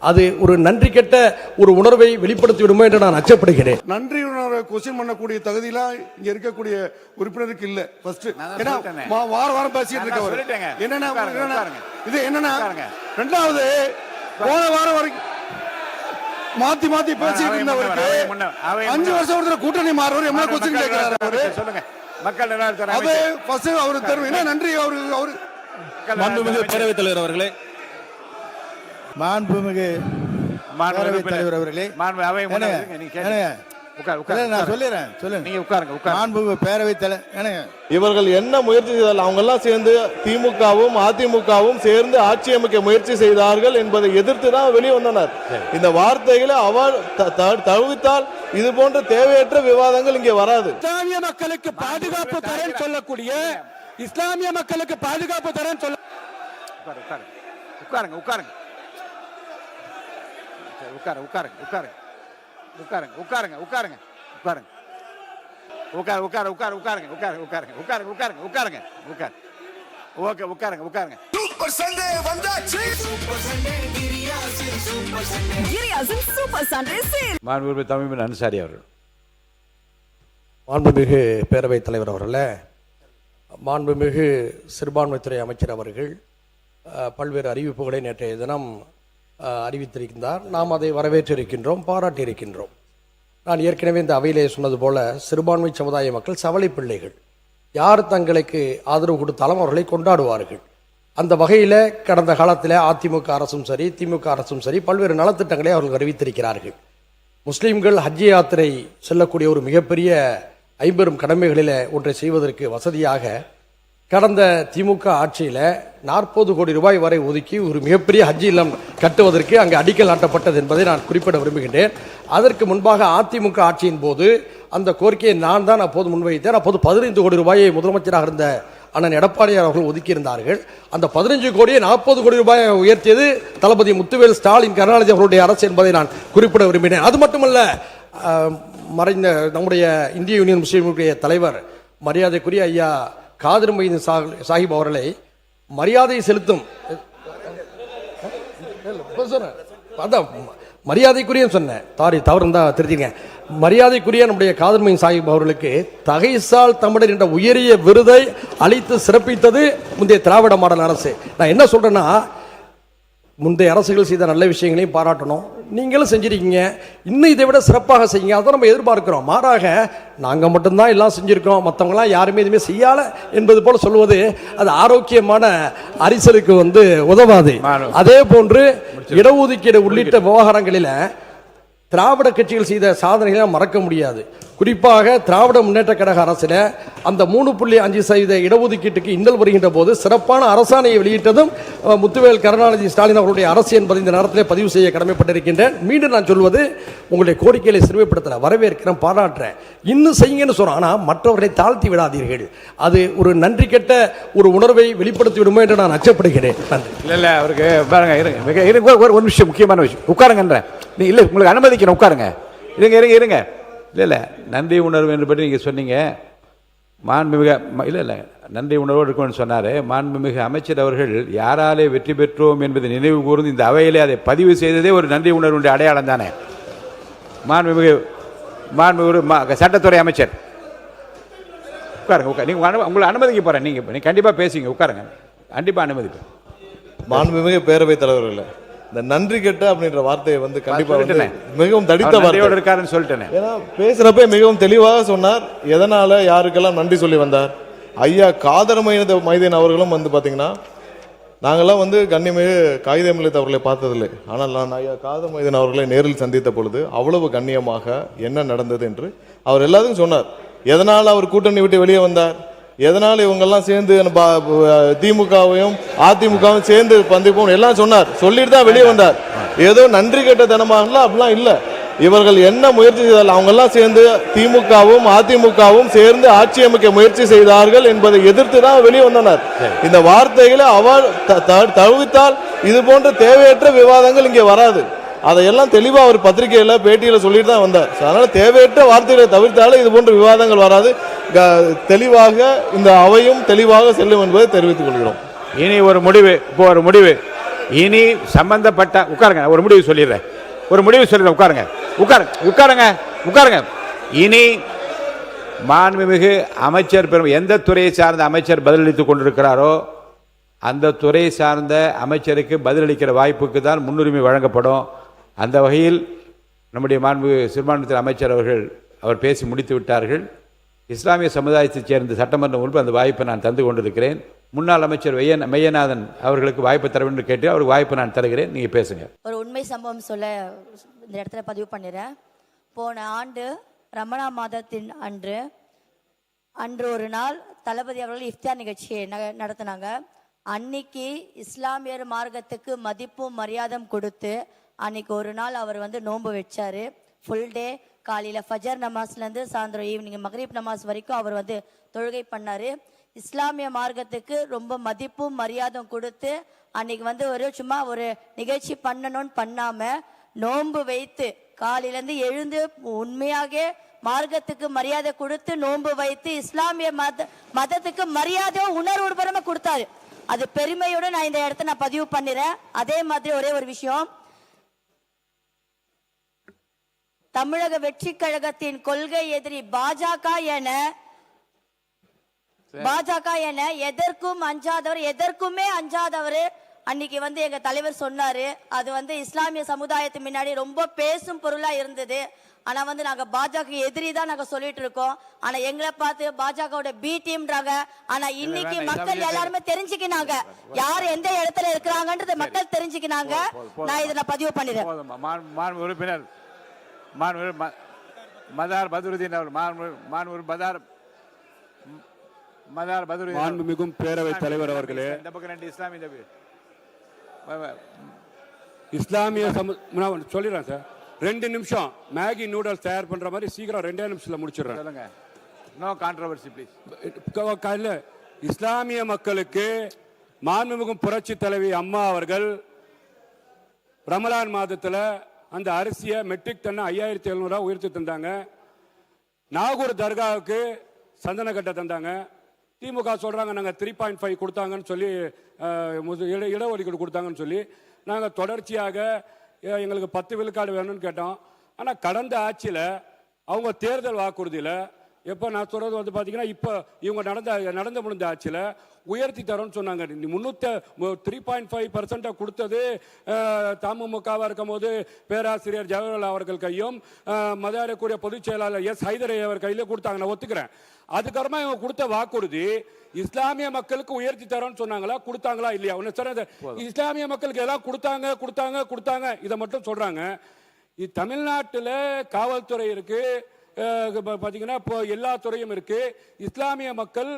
அது ஒரு நன்றி கெட்ட ஒரு உணர்வை வெளிப்படுத்தி விடுமோ என்று நான் அச்சப்படுகிறேன். நன்றி உணர்வை கொஸ்டின் பண்ணக்கூடிய தகுதியெல்லாம் இங்க இருக்கக்கூடிய உறுப்பினருக்கு இல்ல. ஃபர்ஸ்ட் ஏன்னா வாரம் பேசிட்டு இருக்கவர் என்னன்னா இது என்னன்னா, ரெண்டாவது போன வாரம் வரைக்கும் மாத்தி பேசிட்டு இருந்தவருக்கு 5 வருஷம் ஒருத்தர் கூட்டணி மாறுவர் என்ன கொஸ்டின் கேட்கிறாரு அவரு. சொல்லுங்க மக்கள் அது ஃபர்ஸ்ட் அவரு தரும் என்ன நன்றி அவரு மாண்புமிகு பேரவைத் தலைவர் அவர்களே, மாண்புமிகு பேரவைத் தலைவர் அவர்களே, இவர்கள் என்ன முயற்சி செய்தால் அவங்க எல்லாம் சேர்ந்து திமுகவும் அதிமுகவும் சேர்ந்து ஆட்சி அமைக்க முயற்சி செய்தார்கள் என்பதை எதிர்த்து தான் வெளியே வந்தனர். இந்த வார்த்தைகளை அவர் தவிர்த்தால் இது போன்ற தேவையற்ற விவாதங்கள் இங்கே வராது. இஸ்லாமிய மக்களுக்கு பாதுகாப்பு தரேன் சொல்லக்கூடிய இஸ்லாமிய மக்களுக்கு பாதுகாப்பு தரேன் சொல்ல உட்காருங்க உட்காருங்க உட்காருங்க உட்காருங்க உட்காருங்க உட்காருங்க உட்காருங்க உட்காருங்க உட்காருங்க உட்காருங்க உட்காருங்க உட்காருங்க உட்காருங்க உட்காருங்க உட்காருங்க உட்காருங்க ஓகே உட்காருங்க உட்காருங்க. சூப்பர் சண்டே வந்தாச்சு. சூப்பர் சண்டே கிரியாசின் சூப்பர் சண்டே சேல். மாண்புமிகு தமிழ் அன்சாரி அவர்கள். மாண்புமிகு பேரவைத் தலைவர் அவர்களே, மாண்புமிகு சிறுபான்மைத்துறை அமைச்சர் அவர்கள் பல்வேறு அறிவிப்புகளை நேற்றைய தினம் அறிவித்திருக்கின்றார். நாம் அதை வரவேற்றிருக்கின்றோம், பாராட்டியிருக்கின்றோம். நான் ஏற்கனவே இந்த அவையிலே சொன்னது போல சிறுபான்மை சமுதாய மக்கள் சவலை பிள்ளைகள். யார் தங்களுக்கு ஆதரவு கொடுத்தாலும் அவர்களை கொண்டாடுவார்கள். அந்த வகையில் கடந்த காலத்தில் அதிமுக அரசும் சரி திமுக அரசும் சரி பல்வேறு நலத்திட்டங்களை அவர்கள் அறிவித்திருக்கிறார்கள். முஸ்லீம்கள் ஹஜ் யாத்திரை செல்லக்கூடிய ஒரு மிகப்பெரிய 50 கடமைகளில் ஒன்றை செய்வதற்கு வசதியாக கடந்த திமுக ஆட்சியில் 40 கோடி ரூபாய் வரை ஒதுக்கி ஒரு மிகப்பெரிய ஹஜ் இல்லம் கட்டுவதற்கு அங்கு அடிக்கல் நாட்டப்பட்டது என்பதை நான் குறிப்பிட விரும்புகின்றேன். அதற்கு முன்பாக அதிமுக ஆட்சியின் போது அந்த கோரிக்கையை நான் தான் அப்போது முன்வைத்தேன். அப்போது 15 கோடி ரூபாயை முதலமைச்சராக இருந்த அண்ணன் எடப்பாடியார் அவர்கள் ஒதுக்கியிருந்தார்கள். அந்த 15 கோடியை 40 கோடி ரூபாயை உயர்த்தியது தளபதி முத்துவேல் ஸ்டாலின் கருணாநிதி அவர்களுடைய அரசு என்பதை நான் குறிப்பிட விரும்பினேன். அது மட்டுமல்ல, மறைந்த நம்முடைய இந்திய யூனியன் முஸ்லீம் லீக் தலைவர் மரியாதைக்குரிய ஐயா காதர் மொய்தீன் சாஹிப் அவர்களை மரியாதை செலுத்தும் மரியாதைக்குரிய சொன்னேன், தவறு தான் திருத்திங்க. மரியாதைக்குரிய நம்முடைய காதர் மொய்தீன் சாஹிப் அவர்களுக்கு தகைசால் தமிழர் என்ற உயரிய விருதை அளித்து சிறப்பித்தது முந்தைய திராவிட மாடல் அரசு. நான் என்ன சொல்றேன்னா, முந்தைய அரசுகள் செய்த நல்ல விஷயங்களையும் பாராட்டணும், நீங்களும் செஞ்சிருக்கீங்க, இன்னும் இதை விட சிறப்பாக செய்யுங்க, அதை நம்ம எதிர்பார்க்கிறோம். மாறாக நாங்கள் மட்டும்தான் எல்லாம் செஞ்சிருக்கோம், மற்றவங்களாம் யாருமே எதுவுமே செய்யலை என்பது போல சொல்வது அது ஆரோக்கியமான அரசியலுக்கு உதவாது. அதே போன்று இடஒதுக்கீடு உள்ளிட்ட விவகாரங்களில் திராவிட கட்சிகள் செய்த சாதனைகளை மறக்க முடியாது. குறிப்பாக திராவிட முன்னேற்ற கழக அரசில் அந்த 3.5% இடஒதுக்கீட்டுக்கு இன்னல் வருகின்ற போது சிறப்பான அரசாணையை வெளியிட்டதும் முத்துவேல் கருணாநிதி ஸ்டாலின் அவர்களுடைய அரசு என்பதை இந்த நேரத்தில் பதிவு செய்ய கடமைப்பட்டிருக்கின்றேன். மீண்டும் நான் சொல்வது, உங்களுடைய கோரிக்கைகளை சிறுமைப்படுத்தல, வரவேற்கிறேன், பாராட்டுறேன், இன்னும் செய்யுங்கன்னு சொல்றோம். ஆனால் மற்றவர்களை தாழ்த்தி விடாதீர்கள். அது ஒரு நன்றி கெட்ட ஒரு உணர்வை வெளிப்படுத்தி விடுமோ என்று நான் அச்சப்படுகிறேன். இல்லை அவருக்கு பாருங்க, இருங்க ஒரு விஷயம், முக்கியமான விஷயம், உட்காருங்கன்ற இல்லை உங்களுக்கு அனுமதிக்கிறேன், உட்காருங்க, இருங்க இல்லை நன்றி உணர்வு என்று பற்றி நீங்கள் சொன்னீங்க. மாண்புமிகு இல்லை நன்றி உணர்வோடு இருக்கும்னு சொன்னார். மாண்புமிகு அமைச்சர் அவர்கள் யாராலே வெற்றி பெற்றோம் என்பதை நினைவு கூர்ந்து இந்த அவையிலே அதை பதிவு செய்ததே ஒரு நன்றி உணர்வுடைய அடையாளம் தானே. மாண்புமிகு சட்டத்துறை அமைச்சர் உட்காருங்க, நீங்கள் உங்களை அனுமதிக்க போகிறேன், நீங்கள் கண்டிப்பாக பேசுங்க, உட்காருங்க, கண்டிப்பாக அனுமதிப்பேன். மாண்புமிகு பேரவைத் தலைவர்களே, இந்த நன்றி கெட்ட அப்படின்ற வார்த்தையை கண்டிப்பா மிகவும் தடித்த வார்த்தையோடு இருக்காருன்னு சொல்லிட்டேன். ஏன்னா பேசுறப்ப மிகவும் தெளிவாக சொன்னார், எதனால யாருக்கெல்லாம் நன்றி சொல்லி வந்தார். ஐயா காதர் மைதீன் அவர்களும் பாத்தீங்கன்னா, நாங்கெல்லாம் கண்ணியமிகு காகிதமில்லத் அவர்களை பார்த்ததில்லை, ஆனால் நான் ஐயா காதர் மைதீன் அவர்களை நேரில் சந்தித்த பொழுது அவ்வளவு கண்ணியமாக என்ன நடந்தது என்று அவர் எல்லாத்துக்கும் சொன்னார். எதனால் அவர் கூட்டணி விட்டு வெளியே வந்தார், எதனால் இவங்கெல்லாம் சேர்ந்து திமுகவும் அதிமுகவும் சேர்ந்து பந்திப்போம் எல்லாம் சொன்னார், சொல்லிட்டு தான் வெளியே வந்தார். ஏதோ நன்றி கெட்ட தனமாகலாம் அப்படிலாம் இல்லை. இவர்கள் என்ன முயற்சி செய்தால் அவங்க எல்லாம் சேர்ந்து திமுகவும் அதிமுகவும் சேர்ந்து ஆட்சி அமைக்க முயற்சி செய்தார்கள் என்பதை எதிர்த்து தான் வெளியே வந்தனர். இந்த வார்த்தைகளை அவர் தவிர்த்தால் இது போன்ற தேவையற்ற விவாதங்கள் இங்கே வராது. அதையெல்லாம் தெளிவாக அவர் பத்திரிகையில் பேட்டியில் சொல்லிட்டு தான் வந்தார். அதனால தேவையற்ற வார்த்தைகளை தவிர்த்தாலும் இது போன்ற விவாதங்கள் வராது. தெளிவாக இந்த அவையும் தெளிவாக செல்லும் என்பதை தெரிவித்துக் கொள்கிறோம். இனி ஒரு முடிவு, இனி சம்பந்தப்பட்ட உட்காருங்க, ஒரு முடிவு சொல்லிடுறேன், உட்காருங்க உட்காருங்க. இனி மாண்புமிகு அமைச்சர் எந்த துறையை சார்ந்த அமைச்சர் பதிலளித்துக் கொண்டிருக்கிறாரோ அந்த துறை சார்ந்த அமைச்சருக்கு பதிலளிக்கிற வாய்ப்புக்கு தான் முன்னுரிமை வழங்கப்படும். அந்த வகையில் நம்முடைய மாண்புமிகு சிறுபான்மைத்துறை அமைச்சர் அவர் பேசி முடித்து விட்டார்கள். இஸ்லாமிய சமுதாயத்தைச் சேர்ந்த சட்டமன்ற உறுப்பினர் அந்த வாய்ப்பை நான் தந்து கொண்டிருக்கிறேன். முன்னாள் அமைச்சர் மெய்யநாதன் அவர்களுக்கு வாய்ப்பு தர வேண்டும் கேட்டு அவருக்கு வாய்ப்பு நான் தருகிறேன். நீங்க பேசுங்க. ஒரு உண்மை சம்பவம் சொல்ல இந்த இடத்துல பதிவு பண்ணிடுறேன். போன ஆண்டு ரமணான் மாதத்தின் அன்று ஒரு நாள் தளபதி அவர்கள் இஃப்தார் நிகழ்ச்சியை நடத்தினாங்க. அன்னைக்கு இஸ்லாமியர் மார்க்கத்துக்கு மதிப்பும் மரியாதையும் கொடுத்து அன்னைக்கு ஒரு நாள் அவர் நோன்பு வச்சாரு. ஃபுல் டே காலையில் ஃபஜர் நமாஸ்லேருந்து சாயந்தரம் ஈவினிங் மக்ரிப் நமாஸ் வரைக்கும் அவர் தொழுகை பண்ணார். இஸ்லாமிய மார்க்கத்துக்கு ரொம்ப மதிப்பும் மரியாதையும் கொடுத்து அன்னைக்கு சும்மா ஒரு நிகழ்ச்சி பண்ணணும்னு பண்ணாமல் நோன்பு வைத்து காலையிலேருந்து எழுந்து உண்மையாக மார்க்கத்துக்கு மரியாதை கொடுத்து நோன்பு வைத்து இஸ்லாமிய மதத்துக்கு மரியாதை உணர்வுபரமாக கொடுத்தாரு. அது பெருமையோடு நான் இந்த இடத்த நான் பதிவு பண்ணிடுறேன். அதே மாதிரி ஒரே ஒரு விஷயம், தமிழக வெற்றி கழகத்தின் கொள்கை எதிரி பாஜக என எதற்கும் அஞ்சாதவர், எதற்குமே அஞ்சாதவர் அன்னைக்கு எங்க தலைவர் சொன்னாரு. அது இஸ்லாமிய சமுதாயத்து முன்னாடி ரொம்ப பேசும் பொருளா இருந்தது. ஆனா நாங்க பாஜக எதிரி தான் நாங்க சொல்லிட்டு இருக்கோம். ஆனா எங்களை பார்த்து பாஜகவோட பி டீம்ன்றாங்க. ஆனா இன்னைக்கு மக்கள் எல்லாருமே தெரிஞ்சுக்கினாங்க யார் எந்த இடத்துல இருக்கிறாங்கன்றது மக்கள் தெரிஞ்சுக்கினாங்க. நான் இதை பதிவு பண்ணிடுறேன். உறுப்பினர் மதார் பதுருதீன் அவர் மதார் பதுருதீன் மாண்புமிகும் பேரவைத் தலைவர் அவர்களே, இஸ்லாமிய சொல்லிடுறேன் சார். 2 நிமிஷம் மேகி நூடல்ஸ் தயார் பண்ற மாதிரி சீக்கிரம் 2 நிமிஷத்துல முடிச்சிடுறேன். சொல்லுங்க. No controversy please. இஸ்லாமிய மக்களுக்கு மாண்புமிகும் புரட்சி தலைவி அம்மா அவர்கள் ரமலான் மாதத்துல அந்த அரிசியை மெட்ரிக் டன் 5700 உயர்த்தி தந்தாங்க. நாகூர் தர்காவுக்கு சந்தன கட்டை தந்தாங்க. திமுக சொல்றாங்க நாங்கள் 3.5 கொடுத்தாங்கன்னு சொல்லி இடஒதுக்கீடு கொடுத்தாங்கன்னு சொல்லி நாங்கள் தொடர்ச்சியாக எங்களுக்கு 10 விழுக்காடு வேணும்னு கேட்டோம். ஆனால் கடந்த ஆட்சியில் அவங்க தேர்தல் வாக்குறுதியில் எப்போ நான் சொல்றது பார்த்தீங்கன்னா இப்போ இவங்க நடந்து முடிந்த ஆட்சியில் உயர்த்தி தரோம்னு சொன்னாங்க. 3.5% கொடுத்தது தமுமுகவாக இருக்கும் போது பேராசிரியர் ஜவஹர்லால் அவர்கள் கையும் மதியாரக்கூடிய பொதுச் செயலாளர் எஸ் ஹைதரை அவர் கையில கொடுத்தாங்க, நான் ஒத்துக்கிறேன். அதுக்கப்புறமா இவங்க கொடுத்த வாக்குறுதி இஸ்லாமிய மக்களுக்கு உயர்த்தி தரோம்னு சொன்னாங்களா, கொடுத்தாங்களா இல்லையா? ஒன்னு சொன்ன இஸ்லாமிய மக்களுக்கு எல்லாம் கொடுத்தாங்க இதை மட்டும் சொல்றாங்க. தமிழ்நாட்டில் காவல்துறை இருக்கு, பாத்தீங்கன்னா இப்போ எல்லா துறையும் இருக்கு. இஸ்லாமிய மக்கள்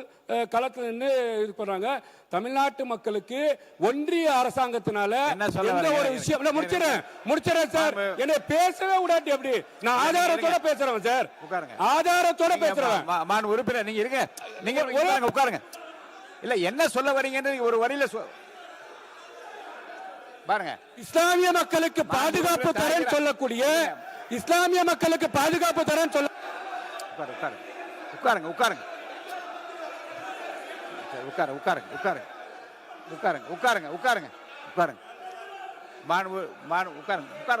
களத்தில் நின்று இது பண்றாங்க. தமிழ்நாட்டு மக்களுக்கு ஒன்றிய அரசாங்கத்தினால எந்த ஒரு விஷயம் முடிச்சிடறேன் சார். என்ன பேசவே விடாட்டி எப்படி? நான் ஆதாரத்தோட பேசுறேன் சார், ஆதாரத்தோட பேசுறேன். உறுப்பினர் நீங்க இருங்க, நீங்க உட்காருங்க. இல்ல என்ன சொல்ல வரீங்கன்னு ஒரு வரியில பாருங்க. இஸ்லாமிய மக்களுக்கு பாதுகாப்பு தரேன்னு சொல்லக்கூடிய இஸ்லாமிய மக்களுக்கு பாதுகாப்பு தரேன்னு சொல்ல உட்காருங்க உட்கார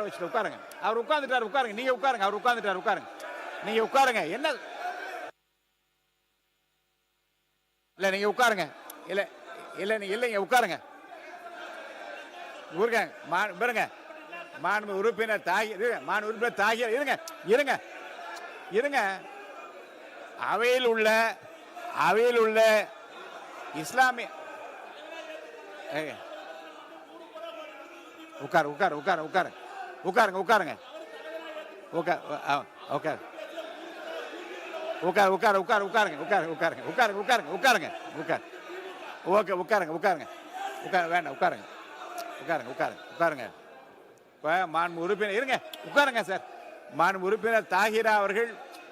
வச்சுட்டு உட்காருங்க. அவர் உட்கார்ந்துட்டாரு, உட்காருங்க. நீங்க உட்காருங்க, அவர் உட்கார்ந்துட்டாரு, உட்காருங்க. நீங்க உட்காருங்க. என்ன இல்ல நீங்க உட்காருங்க. இல்லைங்க உட்காருங்க. பாருங்க மாண்பு உறுப்பினர் தாகிர் இருங்க. அவையில் உள்ள இஸ்லாமிய உட்காருங்க. மாண்பு உறுப்பினர் இருங்க, உட்காருங்க சார். மாண்பு உறுப்பினர் தாகிரா அவர்கள்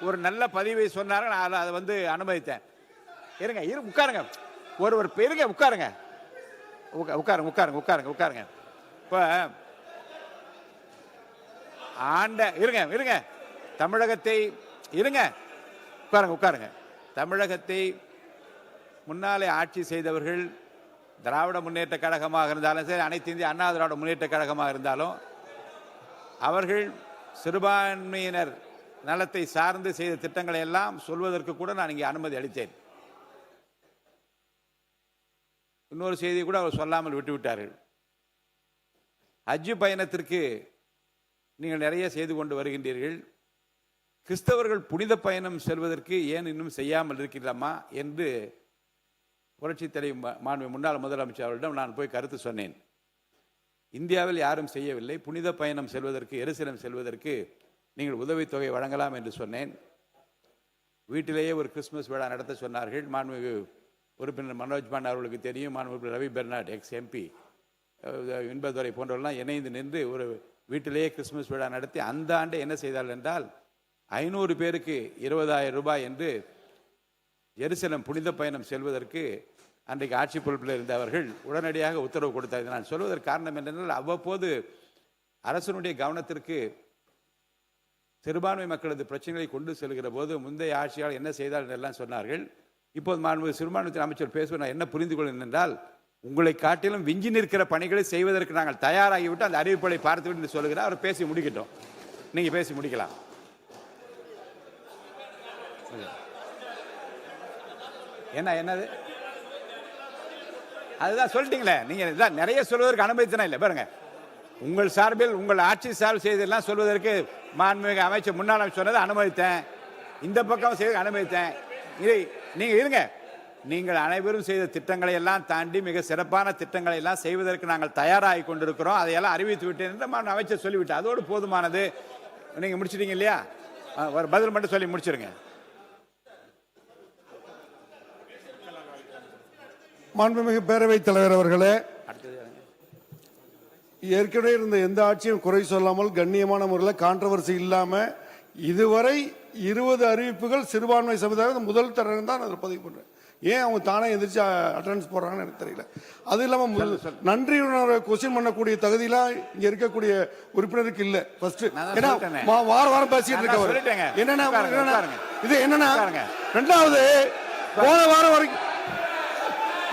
ஒரு நல்ல பதிவை சொன்னார், நான் அதை அனுமதித்தேன். இருங்க உட்காருங்க. ஒரு பெருங்க உட்காருங்க. இப்ப இருங்க தமிழகத்தை உட்காருங்க. தமிழகத்தை முன்னாலே ஆட்சி செய்தவர்கள் திராவிட முன்னேற்ற கழகமாக இருந்தாலும் சரி, அனைத்து இந்திய அண்ணா திராவிட முன்னேற்ற கழகமாக இருந்தாலும் அவர்கள் சிறுபான்மையினர் நலத்தை சார்ந்து செய்த திட்டங்களை எல்லாம் சொல்வதற்கு கூட நான் இங்கே அனுமதி அளித்தேன். இன்னொரு செய்தியை கூட அவர் சொல்லாமல் விட்டுவிட்டார்கள். ஹஜ் பயணத்திற்கு நீங்கள் நிறைய செய்து கொண்டு வருகின்றீர்கள். கிறிஸ்தவர்கள் புனித பயணம் செல்வதற்கு ஏன் இன்னும் செய்யாமல் இருக்கிறாமா என்று புரட்சி தலைவர் மாண்பு முன்னாள் முதலமைச்சர் அவர்களிடம் நான் போய் கருத்து சொன்னேன். இந்தியாவில் யாரும் செய்யவில்லை. புனித பயணம் செல்வதற்கு, எருசலேம் செல்வதற்கு நீங்கள் உதவித்தொகை வழங்கலாம் என்று சொன்னேன். வீட்டிலேயே ஒரு கிறிஸ்துமஸ் விழா நடத்த சொன்னார்கள். மாண்புமிகு உறுப்பினர் மனோஜ் பாண்டே அவர்களுக்கு தெரியும். மாண்புமிகு Ravi Bernard ex MP, Inbadurai போன்றவர்கள்லாம் இணைந்து நின்று ஒரு வீட்டிலேயே கிறிஸ்துமஸ் விழா நடத்தி அந்த ஆண்டு என்ன செய்தார்கள் என்றால் 500 பேருக்கு 20,000 ரூபாய் என்று எருசலேம் புனித பயணம் செல்வதற்கு அன்றைக்கு ஆட்சி பொறுப்பில் இருந்தவர்கள் உடனடியாக உத்தரவு கொடுத்தார்கள். நான் சொல்வதற்கு காரணம் என்னென்றால், அவ்வப்போது அரசனுடைய கவனத்திற்கு சிறுபான்மை மக்களது பிரச்சனைகளை கொண்டு செல்கிற போது முந்தைய ஆட்சியால் என்ன செய்தார்கள் எல்லாம் சொன்னார்கள். இப்போது மாண்புமிகு சிறுபான்மைத்துறை அமைச்சர் பேசுவது நான் என்ன புரிந்து கொள்கிறேன் என்றால், உங்களை காட்டிலும் விஞ்சி நிற்கிற பணிகளை செய்வதற்கு நாங்கள் தயாராகிவிட்டு அந்த அறிவிப்புகளை பார்த்துவிட்டு சொல்லுகிறார். அவர் பேசி முடிக்கட்டும், நீங்க பேசி முடிக்கலாம். என்னது அதுதான் சொல்லிட்டீங்களே, நீங்க நிறைய சொல்வதற்கு அனுமதித்தனா இல்லை. பாருங்க, உங்கள் சார்பில் உங்கள் ஆட்சி சார்பில் செய்தெல்லாம் சொல்வதற்கு மாண்புமிகு அமைச்சர் முன்னாள் அமைச்சர் சொன்னதை அனுமதித்தேன். இந்த பக்கம் செய்த அனுமதித்தேன். இதை நீங்க இருங்க, நீங்கள் அனைவரும் செய்த திட்டங்களை எல்லாம் தாண்டி மிக சிறப்பான திட்டங்களை எல்லாம் செய்வதற்கு நாங்கள் தயாராகி கொண்டிருக்கிறோம். அதையெல்லாம் அறிவித்து விட்டேன் என்று அமைச்சர் சொல்லிவிட்டு அதோடு போதுமானது. நீங்க முடிச்சிட்டீங்க இல்லையா? ஒரு பதில் மட்டும் சொல்லி முடிச்சிருங்க. மாண்புமிகு பேரவைத் தலைவர் அவர்களே, ஏற்கனவே இருந்த எந்த ஆட்சியும் குறை சொல்லாமல் கண்ணியமான முறையில் கான்ட்ரவர்சி இல்லாம இதுவரை 20 அறிவிப்புகள் சிறுபான்மை சமுதாயம் முதல் தடவை தான் அதில் பதிவு பண்றேன். ஏன் அவங்க தானே எதிர்த்து அட்டெண்டன்ஸ் போடுறாங்கன்னு எனக்கு தெரியல. அது இல்லாம நன்றி கொஸ்டின் பண்ணக்கூடிய தகுதியெல்லாம் இங்க இருக்கக்கூடிய உறுப்பினருக்கு இல்ல. ஃபர்ஸ்ட் ஏன்னா வாரம் பேசிட்டு இருக்கவர் என்னன்னா இது என்னன்னா, ரெண்டாவது போன வாரம் வரைக்கும்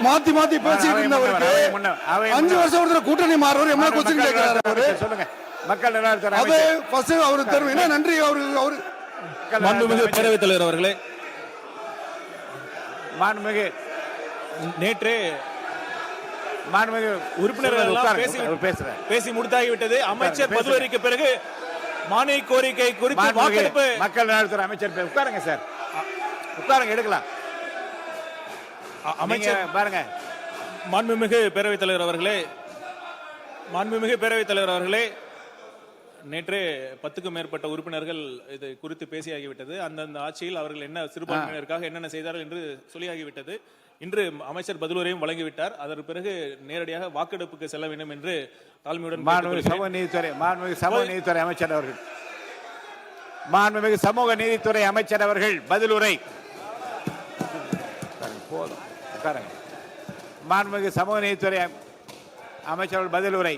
மாத்தி பேசிட்டு இருந்தவருக்கு 5 வருஷம் ஒருத்தர் கூட்டணி மாறுவர் என்ன கொஸ்டின் கேட்கிறாரு அவரு. சொல்லுங்க, மக்கள் அது ஃபர்ஸ்ட் அவரு தரும். என்ன நன்றி அவரு மாண்புமிகு பேரவைத் தலைவர் அவர்களே, மாண்புமிகு நேற்று மாண்புமிகு உறுப்பினர்கள் பேசி முடித்தாகிவிட்டது. அமைச்சர் பதுவரிக்கு பிறகு மானிய கோரிக்கை குறித்து வாக்கெடுப்பு. மக்கள் நலத்துறை அமைச்சர் உட்காருங்க சார், உட்காருங்க, எடுக்கலாம். அமைச்சர் பாருங்க. மாண்புமிகு பேரவைத் தலைவர் அவர்களே, நேற்று 10க்கும் மேற்பட்ட உறுப்பினர்கள் இது குறித்து பேசியாகிவிட்டது. அந்தந்த ஆட்சியில் அவர்கள் என்ன சிறுபான்மையினருக்காக என்னென்ன செய்தார்கள் என்று சொல்லியாகிவிட்டது. இன்று அமைச்சர் பதிலுரையும் வழங்கிவிட்டார். அதற்கு பிறகு நேரடியாக வாக்கெடுப்புக்கு செல்ல வேண்டும் என்று தாழ்மையுடன் மாண்புமிகு சமூக நீதித்துறை அமைச்சர் அவர்கள் பதிலுரை. போதும், உட்காருங்க. மாண்புமிகு சமூக நீதித்துறை அமைச்சர் பதிலுரை.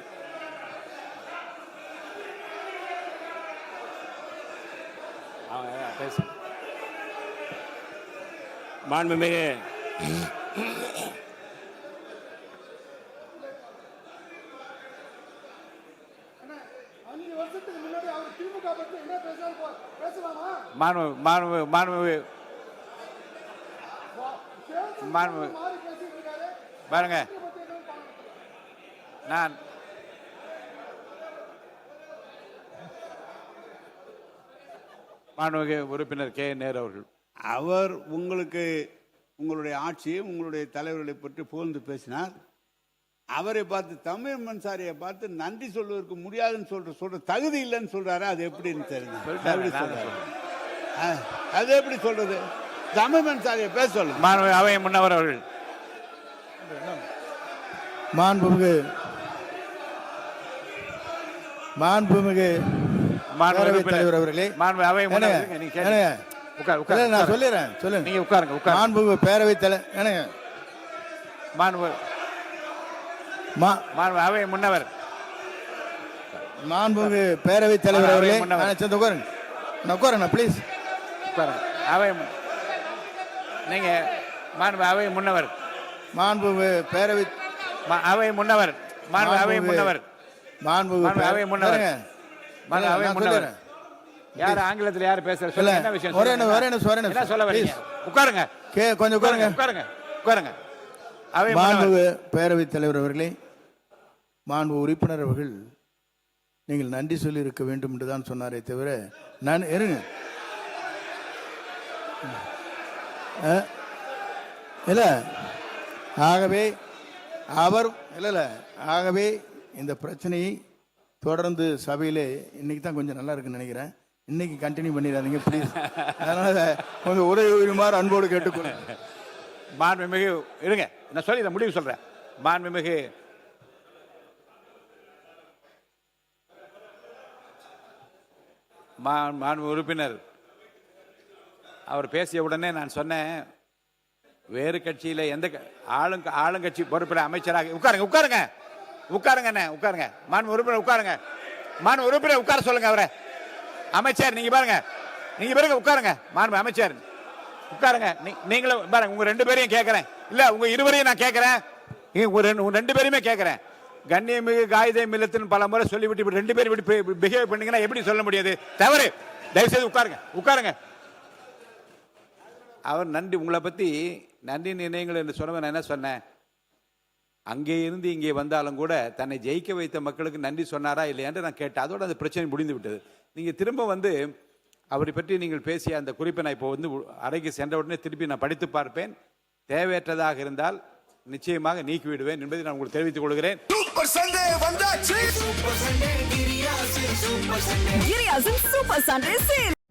மாண்புமிகு பாருங்க, நான் மாண்புமிகு உறுப்பினர் கே நேரு அவர்கள், அவர் உங்களுக்கு உங்களுடைய ஆட்சியை உங்களுடைய தலைவர்களை பற்றி புகழ்ந்து பேசினார். அவரை பார்த்து தமிழ் மன்சாரியை பார்த்து நன்றி சொல்வதற்கு முடியாதுன்னு சொல்ற தகுதி இல்லைன்னு சொல்றாரு. அது எப்படின்னு தெரியுது? அது எப்படி சொல்றது? தமிழ் மன்சாரியை பேச சொல்லுங்க. அவை முன்னவர் அவர்கள். மாண்புமிகு தலைவர் அவர்களே, நான் சொல்லிடுறேன், சொல்லுங்க. நீங்க உட்காருங்க. மாண்புமிகு பேரவைத் தலைவர், அவை முன்னவர், மாண்புமிகு பேரவைத் தலைவர் அவர்களே, உட்காருங்க ப்ளீஸ். அவை நீங்க அவை முன்னவர், மாண்புமிகு பேரவைத் அவை முன்னவர் மாண்பு அவை முன்னவர் மாண்புமிகு மாண்பு அவை முன்னவர் பாருங்க. மாண்பு அவை நான் முன்னவர் சொல்லிடுறேன். யார் ஆங்கிலத்தில் யார் பேசுற சொல்லுங்க என்ன விஷயம் சொல்லுங்க. என்ன சொல்ல வரீங்க உட்காருங்க கொஞ்சம் உட்காருங்க. உட்காருங்க உட்காருங்க அவை முன்னவர் மாண்புமிகு பேரவைத் தலைவர் அவர்களே, மாண்பு உறுப்பினர் அவர்கள் நீங்கள் நன்றி சொல்லி இருக்க வேண்டும் என்று தான் சொன்னாரே தவிர நான் இருங்க இல்ல ஆகவே அவர் இல்ல ஆகவே இந்த பிரச்சனையை தொடர்ந்து சபையிலே இன்னைக்கு தான் கொஞ்சம் நல்லா இருக்குன்னு நினைக்கிறேன். இன்னைக்கு கண்டினியூ பண்ணிடாதீங்க ப்ளீஸ். அதனால கொஞ்சம் உதவிமாறு அன்போடு கேட்டுக்கொள்ளுங்க. மாண்புமிகு இருங்க நான் சொல்லி இதை முடிவு சொல்றேன். மாண்புமிகு மாண்பு உறுப்பினர் அவர் பேசிய உடனே நான் சொன்னேன், வேறு கட்சியில எந்த ஆளுங்கட்சி பொறுப்பில் அமைச்சராக உட்காருங்க உட்காருங்க உட்காருங்க உட்காருங்க மாண்பு உறுப்பினர் உட்காருங்க. மாண்பு உறுப்பினர் உட்கார சொல்லுங்க அவரை. அமைச்சர் நீங்க பாருங்க, நீங்க பாருங்க உட்காருங்க. மாண்பு அமைச்சர் உட்காருங்க. நீங்களும் பாருங்க, உங்க ரெண்டு பேரையும் கேட்கிறேன். இல்ல உங்க இருவரையும் நான் கேட்கிறேன், உங்க ரெண்டு பேரையுமே கேட்கிறேன். கண்ணியமிகு காயிதே மில்லத்தின் பல முறை சொல்லிவிட்டு இப்படி ரெண்டு பேரும் இப்படி பிஹேவ் பண்ணீங்கன்னா எப்படி சொல்ல முடியாது? தவறு. தயவுசெய்து உட்காருங்க உட்காருங்க. அவர் நன்றி உங்களை பத்தி நன்றி நினைவுகள் என்று சொன்னவன் என்ன சொன்னேன், அங்கே இருந்து இங்கே வந்தாலும் கூட தன்னை ஜெயிக்க வைத்த மக்களுக்கு நன்றி சொன்னாரா இல்லையா என்று நான் கேட்டேன். அதோட அந்த பிரச்சனை முடிந்து விட்டது. நீங்க திரும்ப வந்து அவரை பற்றி நீங்கள் பேசிய அந்த குறிப்பை நான் இப்போ வந்து அறைக்கு சென்ற உடனே திருப்பி நான் படித்து பார்ப்பேன். தேவையற்றதாக இருந்தால் நிச்சயமாக நீக்கி விடுவேன் என்பதை நான் உங்களுக்கு தெரிவித்துக் கொள்கிறேன். Giriaz'ın Super Sunday Sale.